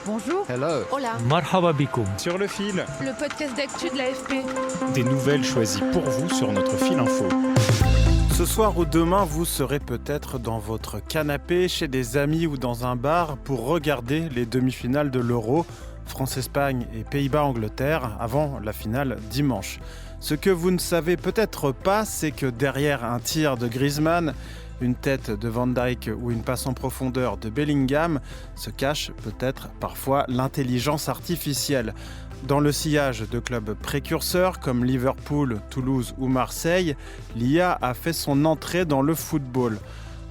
Bonjour. Hello. Hola. Marhaba bikoum. Sur le fil, Le podcast d'actu de l'AFP. des nouvelles choisies pour vous sur notre fil info. Ce soir ou demain, vous serez peut-être dans votre canapé, chez des amis ou dans un bar pour regarder les demi-finales de l'Euro, France-Espagne et Pays-Bas-Angleterre, avant la finale dimanche. Ce que vous ne savez peut-être pas, c'est que derrière un tir de Griezmann, une tête de Van Dijk ou une passe en profondeur de Bellingham se cache peut-être parfois l'intelligence artificielle. Dans le sillage de clubs précurseurs comme Liverpool, Toulouse ou Marseille, l'IA a fait son entrée dans le football.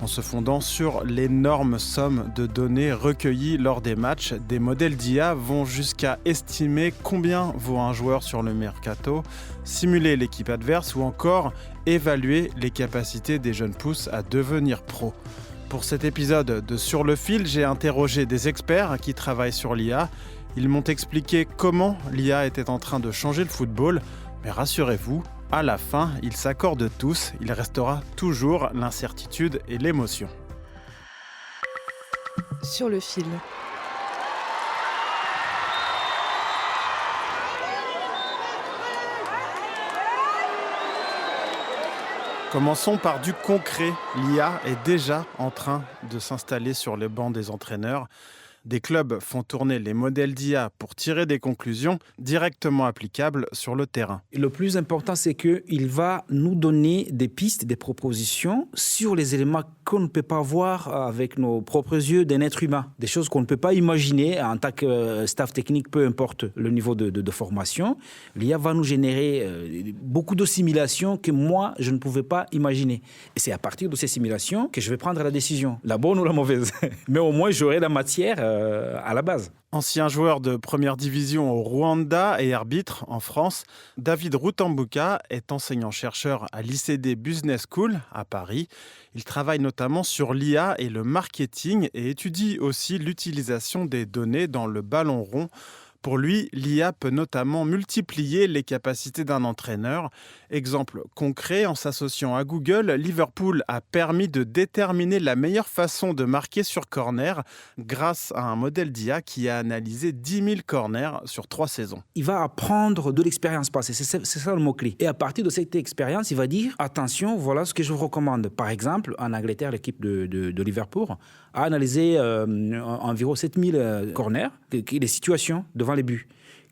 En se fondant sur l'énorme somme de données recueillies lors des matchs, des modèles d'IA vont jusqu'à estimer combien vaut un joueur sur le mercato, simuler l'équipe adverse ou encore évaluer les capacités des jeunes pousses à devenir pros. Pour cet épisode de Sur le fil, j'ai interrogé des experts qui travaillent sur l'IA. Ils m'ont expliqué comment l'IA était en train de changer le football, mais rassurez-vous, à la fin, ils s'accordent tous, il restera toujours l'incertitude et l'émotion. Sur le fil. Commençons par du concret. L'IA est déjà en train de s'installer sur les bancs des entraîneurs. Des clubs font tourner les modèles d'IA pour tirer des conclusions directement applicables sur le terrain. Le plus important, c'est qu'il va nous donner des pistes, des propositions sur les éléments qu'on ne peut pas voir avec nos propres yeux d'un être humain. Des choses qu'on ne peut pas imaginer en tant que staff technique, peu importe le niveau de formation. L'IA va nous générer beaucoup de simulations que moi, je ne pouvais pas imaginer. Et c'est à partir de ces simulations que je vais prendre la décision, la bonne ou la mauvaise. Mais au moins, j'aurai la matière à la base. Ancien joueur de première division au Rwanda et arbitre en France, David Rutambuka est enseignant-chercheur à l'ICD Business School à Paris. Il travaille notamment sur l'IA et le marketing et étudie aussi l'utilisation des données dans le ballon rond. Pour lui, l'IA peut notamment multiplier les capacités d'un entraîneur. Exemple concret, en s'associant à Google, Liverpool a permis de déterminer la meilleure façon de marquer sur corner grâce à un modèle d'IA qui a analysé 10 000 corners sur 3 saisons. Il va apprendre de l'expérience passée, c'est ça le mot-clé. Et à partir de cette expérience, il va dire, attention, voilà ce que je vous recommande. Par exemple, en Angleterre, l'équipe de Liverpool a analysé environ 7 000 corners, les situations devant les buts.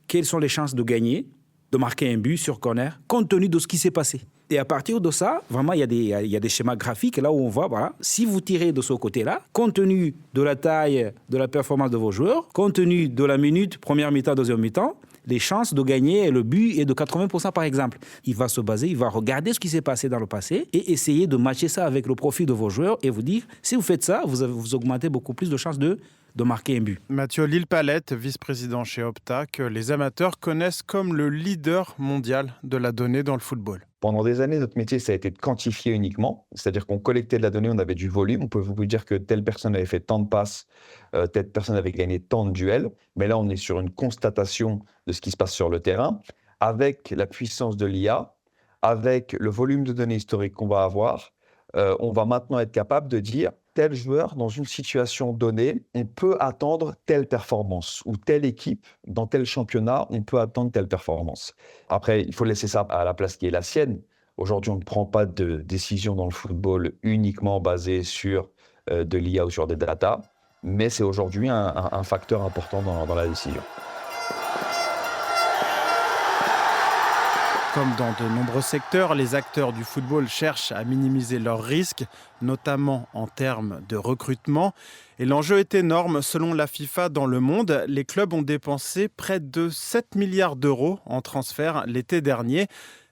Quelles sont les chances de gagner, de marquer un but sur corner, compte tenu de ce qui s'est passé. Et à partir de ça, vraiment, il y a des schémas graphiques là où on voit, voilà, si vous tirez de ce côté-là, compte tenu de la taille, de la performance de vos joueurs, compte tenu de la minute, première mi-temps, deuxième mi-temps, les chances de gagner le but est de 80% par exemple. Il va se baser, il va regarder ce qui s'est passé dans le passé et essayer de matcher ça avec le profil de vos joueurs et vous dire, si vous faites ça, vous augmentez beaucoup plus de chances de marquer un but. Mathieu Lille-Palette, vice-président chez Opta, que les amateurs connaissent comme le leader mondial de la donnée dans le football. Pendant des années, notre métier, ça a été de quantifier uniquement. C'est-à-dire qu'on collectait de la donnée, on avait du volume. On peut vous dire que telle personne avait fait tant de passes, telle personne avait gagné tant de duels. Mais là, on est sur une constatation de ce qui se passe sur le terrain. Avec la puissance de l'IA, avec le volume de données historiques qu'on va avoir, on va maintenant être capable de dire tel joueur, dans une situation donnée, on peut attendre telle performance ou telle équipe, dans tel championnat, on peut attendre telle performance. Après, il faut laisser ça à la place qui est la sienne. Aujourd'hui, on ne prend pas de décision dans le football uniquement basée sur de l'IA ou sur des data, mais c'est aujourd'hui un facteur important dans la décision. Comme dans de nombreux secteurs, les acteurs du football cherchent à minimiser leurs risques, notamment en termes de recrutement. Et l'enjeu est énorme. Selon la FIFA, dans le monde, les clubs ont dépensé près de 7 milliards d'euros en transfert l'été dernier.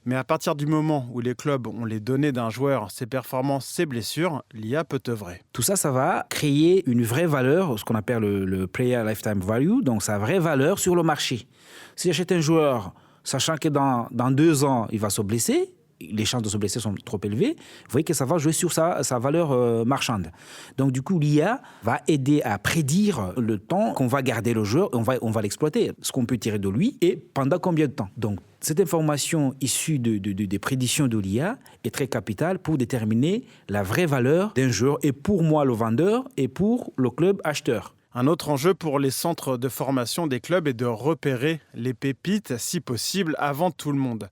Mais à partir du moment où les clubs ont les données d'un joueur, ses performances, ses blessures, l'IA peut œuvrer. Tout ça, ça va créer une vraie valeur, ce qu'on appelle le Player Lifetime Value, donc sa vraie valeur sur le marché. Si j'achète un joueur, sachant que dans 2 ans, il va se blesser, les chances de se blesser sont trop élevées, vous voyez que ça va jouer sur sa valeur marchande. Donc du coup, l'IA va aider à prédire le temps qu'on va garder le joueur, on va l'exploiter, ce qu'on peut tirer de lui et pendant combien de temps. Donc cette information issue des prédictions de l'IA est très capitale pour déterminer la vraie valeur d'un joueur et pour moi le vendeur et pour le club acheteur. Un autre enjeu pour les centres de formation des clubs est de repérer les pépites, si possible, avant tout le monde.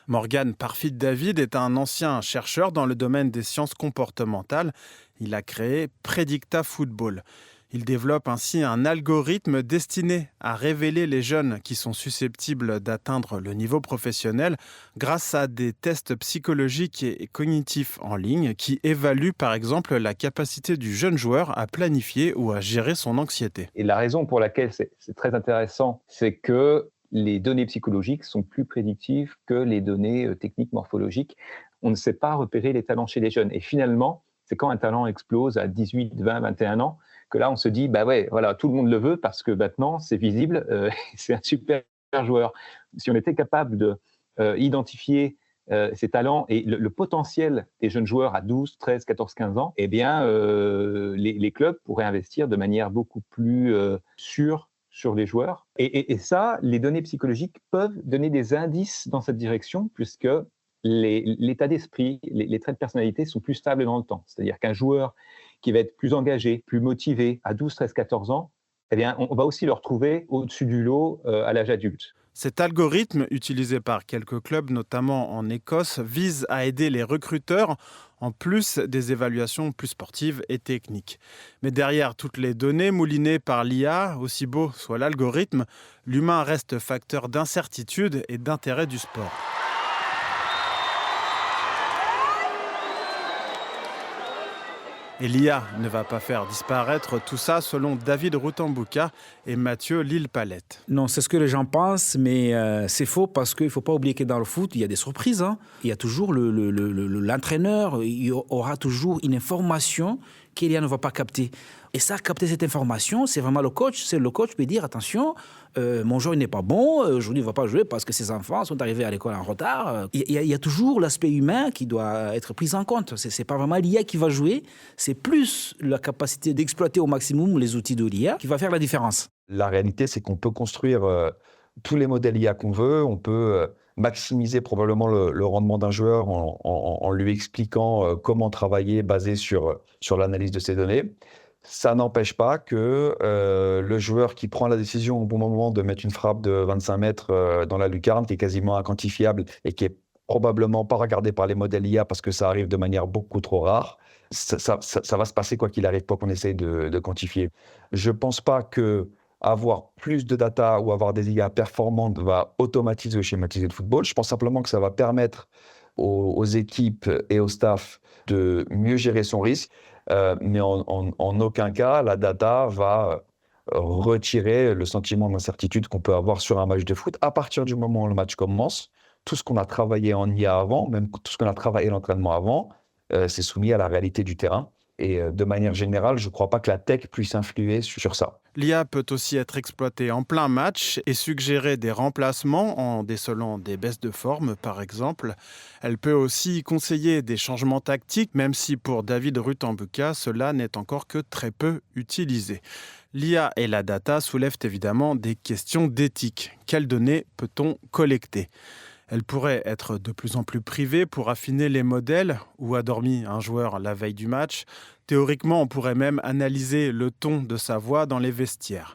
Morgan Parfit-David est un ancien chercheur dans le domaine des sciences comportementales. Il a créé Predicta Football. Il développe ainsi un algorithme destiné à révéler les jeunes qui sont susceptibles d'atteindre le niveau professionnel grâce à des tests psychologiques et cognitifs en ligne qui évaluent par exemple la capacité du jeune joueur à planifier ou à gérer son anxiété. Et la raison pour laquelle c'est très intéressant, c'est que les données psychologiques sont plus prédictives que les données techniques morphologiques. On ne sait pas repérer les talents chez les jeunes. Et finalement, c'est quand un talent explose à 18, 20, 21 ans que là, on se dit, voilà, tout le monde le veut parce que maintenant, c'est visible, c'est un super joueur. Si on était capable de identifier ces talents et le potentiel des jeunes joueurs à 12, 13, 14, 15 ans, eh bien, les clubs pourraient investir de manière beaucoup plus sûre sur les joueurs. Et ça, les données psychologiques peuvent donner des indices dans cette direction puisque l'état d'esprit, les traits de personnalité sont plus stables dans le temps. C'est-à-dire qu'un joueur qui va être plus engagé, plus motivé à 12, 13, 14 ans, eh bien, on va aussi le retrouver au-dessus du lot à l'âge adulte. Cet algorithme, utilisé par quelques clubs, notamment en Écosse, vise à aider les recruteurs en plus des évaluations plus sportives et techniques. Mais derrière toutes les données moulinées par l'IA, aussi beau soit l'algorithme, l'humain reste facteur d'incertitude et d'intérêt du sport. Et l'IA ne va pas faire disparaître tout ça, selon David Rutambouka et Mathieu Lille-Palette. Non, c'est ce que les gens pensent, mais c'est faux parce qu'il ne faut pas oublier que dans le foot, il y a des surprises. Il y a toujours l'entraîneur, il y aura toujours une information que l'IA ne va pas capter. Et ça, capter cette information, c'est vraiment le coach. C'est le coach qui peut dire, attention, mon joueur n'est pas bon, aujourd'hui il ne va pas jouer parce que ses enfants sont arrivés à l'école en retard. Il y a toujours l'aspect humain qui doit être pris en compte. Ce n'est pas vraiment l'IA qui va jouer, c'est plus la capacité d'exploiter au maximum les outils de l'IA qui va faire la différence. La réalité, c'est qu'on peut construire tous les modèles IA qu'on veut, on peut maximiser probablement le rendement d'un joueur en lui expliquant comment travailler basé sur l'analyse de ces données. Ça n'empêche pas que le joueur qui prend la décision au bon moment de mettre une frappe de 25 mètres dans la lucarne, qui est quasiment inquantifiable et qui est probablement pas regardé par les modèles IA parce que ça arrive de manière beaucoup trop rare, ça va se passer quoi qu'il arrive, quoi qu'on essaye de quantifier. Je ne pense pas que avoir plus de data ou avoir des IA performantes va automatiser ou schématiser le football. Je pense simplement que ça va permettre aux équipes et au staff de mieux gérer son risque. Mais en aucun cas, la data va retirer le sentiment d'incertitude qu'on peut avoir sur un match de foot. À partir du moment où le match commence, tout ce qu'on a travaillé en IA avant, même tout ce qu'on a travaillé l'entraînement avant, c'est soumis à la réalité du terrain. Et de manière générale, je ne crois pas que la tech puisse influer sur ça. L'IA peut aussi être exploitée en plein match et suggérer des remplacements en décelant des baisses de forme, par exemple. Elle peut aussi conseiller des changements tactiques, même si pour David Rutambouka, cela n'est encore que très peu utilisé. L'IA et la data soulèvent évidemment des questions d'éthique. Quelles données peut-on collecter ? Elle pourrait être de plus en plus privée pour affiner les modèles. Où a dormi un joueur la veille du match ? Théoriquement, on pourrait même analyser le ton de sa voix dans les vestiaires.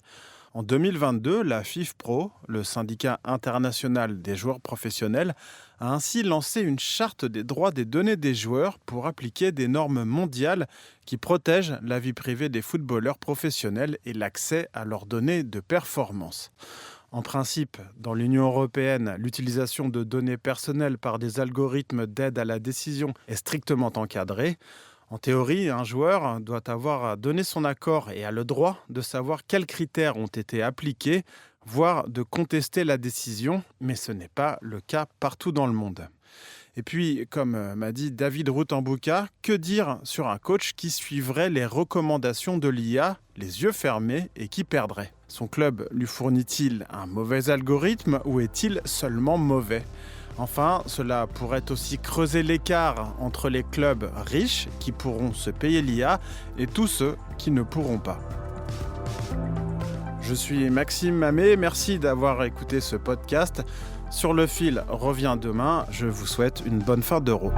En 2022, la FIFPro, le syndicat international des joueurs professionnels, a ainsi lancé une charte des droits des données des joueurs pour appliquer des normes mondiales qui protègent la vie privée des footballeurs professionnels et l'accès à leurs données de performance. En principe, dans l'Union européenne, l'utilisation de données personnelles par des algorithmes d'aide à la décision est strictement encadrée. En théorie, un joueur doit avoir donné son accord et a le droit de savoir quels critères ont été appliqués, voire de contester la décision, mais ce n'est pas le cas partout dans le monde. Et puis, comme m'a dit David Rutambouka, que dire sur un coach qui suivrait les recommandations de l'IA, les yeux fermés, et qui perdrait ? Son club lui fournit-il un mauvais algorithme ou est-il seulement mauvais ? Enfin, cela pourrait aussi creuser l'écart entre les clubs riches qui pourront se payer l'IA et tous ceux qui ne pourront pas. Je suis Maxime Mamet, merci d'avoir écouté ce podcast. Sur le fil revient demain, je vous souhaite une bonne fin d'Euro.